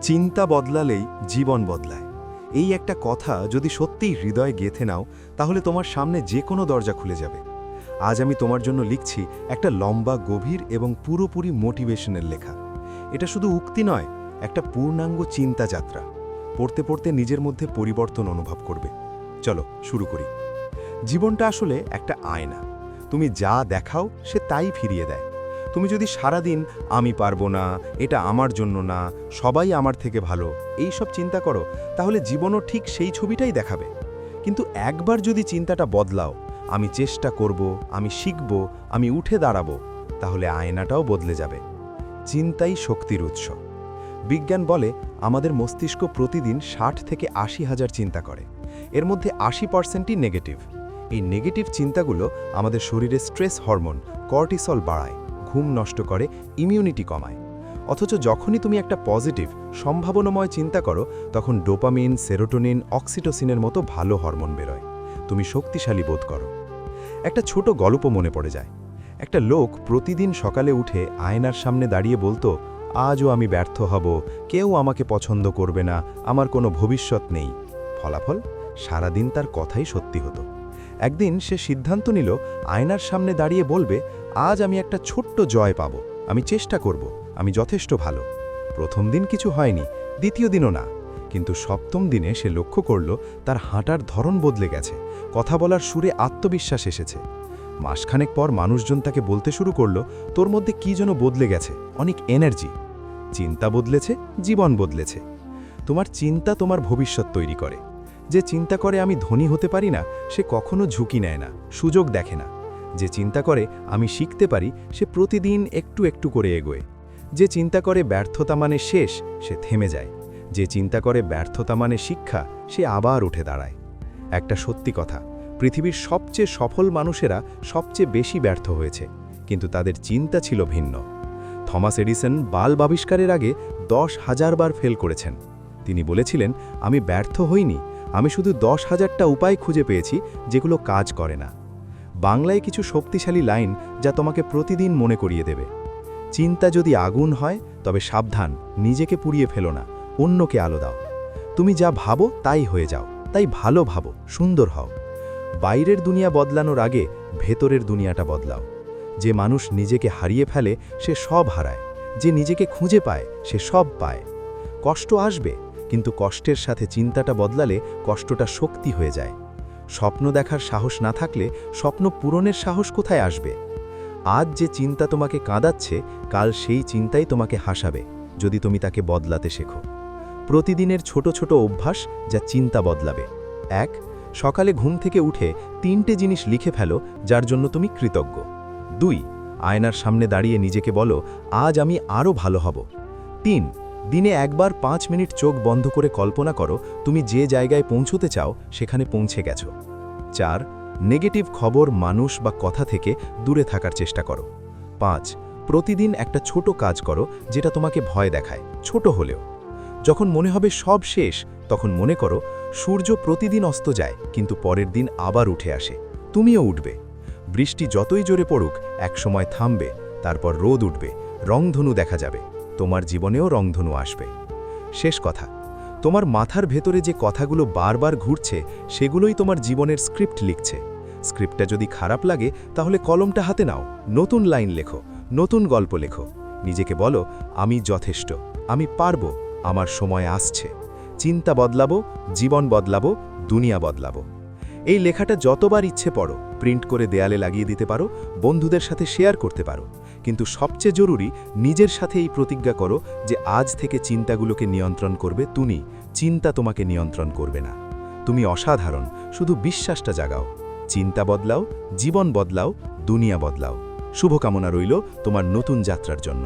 চিন্তা বদলালেই জীবন বদলায়। এই একটা কথা যদি সত্যিই হৃদয়ে গেঁথে নাও, তাহলে তোমার সামনে যে কোনো দরজা খুলে যাবে। আজ আমি তোমার জন্য লিখছি একটা লম্বা, গভীর এবং পুরোপুরি মোটিভেশনের লেখা। এটা শুধু উক্তি নয়, একটা পূর্ণাঙ্গ চিন্তা যাত্রা। পড়তে পড়তে নিজের মধ্যে পরিবর্তন অনুভব করবে। চলো শুরু করি। জীবনটা আসলে একটা আয়না। তুমি যা দেখাও সে তাই ফিরিয়ে দেয়। তুমি যদি সারাদিন আমি পারবো না, এটা আমার জন্য না, সবাই আমার থেকে ভালো, এই সব চিন্তা করো, তাহলে জীবনও ঠিক সেই ছবিটাই দেখাবে। কিন্তু একবার যদি চিন্তাটা বদলাও, আমি চেষ্টা করব, আমি শিখব, আমি উঠে দাঁড়াবো, তাহলে আয়নাটাও বদলে যাবে। চিন্তাই শক্তির উৎস। বিজ্ঞান বলে আমাদের মস্তিষ্ক প্রতিদিন 60 থেকে 80 হাজার চিন্তা করে। এর মধ্যে 80%ই নেগেটিভ। এই নেগেটিভ চিন্তাগুলো আমাদের শরীরে স্ট্রেস হরমোন কর্টিসল বাড়ায়, ঘুম নষ্ট করে, ইমিউনিটি কমায়। অথচ যখনই তুমি একটা পজিটিভ, সম্ভাবনাময় চিন্তা করো, তখন ডোপামিন, সেরোটোনিন, অক্সিটোসিনের মতো ভালো হরমোন বেরোয়। তুমি শক্তিশালী বোধ করো। একটা ছোট গল্প মনে পড়ে যায়। একটা লোক প্রতিদিন সকালে উঠে আয়নার সামনে দাঁড়িয়ে বলতো, আজও আমি ব্যর্থ হব, কেউ আমাকে পছন্দ করবে না, আমার কোনো ভবিষ্যৎ নেই। ফলাফল, সারাদিন তার কথাই সত্যি হতো। একদিন সে সিদ্ধান্ত নিল আয়নার সামনে দাঁড়িয়ে বলবে, আজ আমি একটা ছোট্ট জয় পাব, আমি চেষ্টা করব, আমি যথেষ্ট ভালো। প্রথম দিন কিছু হয়নি, দ্বিতীয় দিনও না, কিন্তু সপ্তম দিনে সে লক্ষ্য করল তার হাঁটার ধরন বদলে গেছে, কথা বলার সুরে আত্মবিশ্বাস এসেছে। মাসখানেক পর মানুষজন তাকে বলতে শুরু করল, তোর মধ্যে কি যেন বদলে গেছে, অনেক এনার্জি। চিন্তা বদলেছে, জীবন বদলেছে। তোমার চিন্তা তোমার ভবিষ্যৎ তৈরি করে। যে চিন্তা করে আমি ধনী হতে পারি না, সে কখনো ঝুঁকি নেয় না, সুযোগ দেখে না। যে চিন্তা করে আমি শিখতে পারি, সে প্রতিদিন একটু একটু করে এগোয়। যে চিন্তা করে ব্যর্থতা মানে শেষ, সে থেমে যায়। যে চিন্তা করে ব্যর্থতা মানে শিক্ষা, সে আবার উঠে দাঁড়ায়। একটা সত্যি কথা, পৃথিবীর সবচেয়ে সফল মানুষেরা সবচেয়ে বেশি ব্যর্থ হয়েছে, কিন্তু তাদের চিন্তা ছিল ভিন্ন। থমাস এডিসন বাল্ব আবিষ্কারের আগে 10,000 বার ফেল করেছেন। তিনি বলেছিলেন, আমি ব্যর্থ হইনি, আমি শুধু 10,000টা উপায় খুঁজে পেয়েছি যেগুলো কাজ করে না। বাংলায় কিছু শক্তিশালী লাইন যা তোমাকে প্রতিদিন মনে করিয়ে দেবে। চিন্তা যদি আগুন হয়, তবে সাবধান, নিজেকে পুড়িয়ে ফেলো না, অন্যকে আলো দাও। তুমি যা ভাবো তাই হয়ে যাও, তাই ভালো ভাবো, সুন্দর হও। বাইরের দুনিয়া বদলানোর আগে ভেতরের দুনিয়াটা বদলাও। যে মানুষ নিজেকে হারিয়ে ফেলে, সে সব হারায়। যে নিজেকে খুঁজে পায়, সে সব পায়। কষ্ট আসবে, কিন্তু কষ্টের সাথে চিন্তাটা বদলালে কষ্টটা শক্তি হয়ে যায়। স্বপ্ন দেখার সাহস না থাকলে স্বপ্ন পূরণের সাহস কোথায় আসবে? আজ যে চিন্তা তোমাকে কাঁদাচ্ছে, কাল সেই চিন্তাই তোমাকে হাসাবে, যদি তুমি তাকে বদলাতে শেখো। প্রতিদিনের ছোট ছোট অভ্যাস যা চিন্তা বদলাবে। 1. সকালে ঘুম থেকে উঠে 3টে জিনিস লিখে ফেলো যার জন্য তুমি কৃতজ্ঞ। 2. আয়নার সামনে দাঁড়িয়ে নিজেকে বলো, আজ আমি আরও ভালো হব। 3. দিনে একবার 5 মিনিট চোখ বন্ধ করে কল্পনা করো তুমি যে জায়গায় পৌঁছতে চাও সেখানে পৌঁছে গেছো। 4. নেগেটিভ খবর, মানুষ বা কথা থেকে দূরে থাকার চেষ্টা করো। 5. প্রতিদিন একটা ছোট কাজ করো যেটা তোমাকে ভয় দেখায়, ছোট হলেও। যখন মনে হবে সব শেষ, তখন মনে করো সূর্য প্রতিদিন অস্ত যায়, কিন্তু পরের দিন আবার উঠে আসে, তুমিও উঠবে। বৃষ্টি যতই জোরে পড়ুক, একসময় থামবে, তারপর রোদ উঠবে, রংধনু দেখা যাবে, তোমার জীবনেও রংধনু আসবে। শেষ কথা, তোমার মাথার ভেতরে যে কথাগুলো বারবার ঘুরছে, সেগুলোই তোমার জীবনের স্ক্রিপ্ট লিখছে। স্ক্রিপ্টটা যদি খারাপ লাগে, তাহলে কলমটা হাতে নাও, নতুন লাইন লেখো, নতুন গল্প লেখো। নিজেকে বলো, আমি যথেষ্ট, আমি পারবো, আমার সময় আসছে। চিন্তা বদলাবো, জীবন বদলাবো, দুনিয়া বদলাবো। এই লেখাটা যতবার ইচ্ছে পড়ো, প্রিন্ট করে দেয়ালে লাগিয়ে দিতে পারো, বন্ধুদের সাথে শেয়ার করতে পারো। কিন্তু সবচেয়ে জরুরি, নিজের সাথে এই প্রতিজ্ঞা করো যে আজ থেকে চিন্তাগুলোকে নিয়ন্ত্রণ করবে তুমি, চিন্তা তোমাকে নিয়ন্ত্রণ করবে না। তুমি অসাধারণ, শুধু বিশ্বাসটা জাগাও। চিন্তা বদলাও, জীবন বদলাও, দুনিয়া বদলাও। শুভকামনা রইল তোমার নতুন যাত্রার জন্য।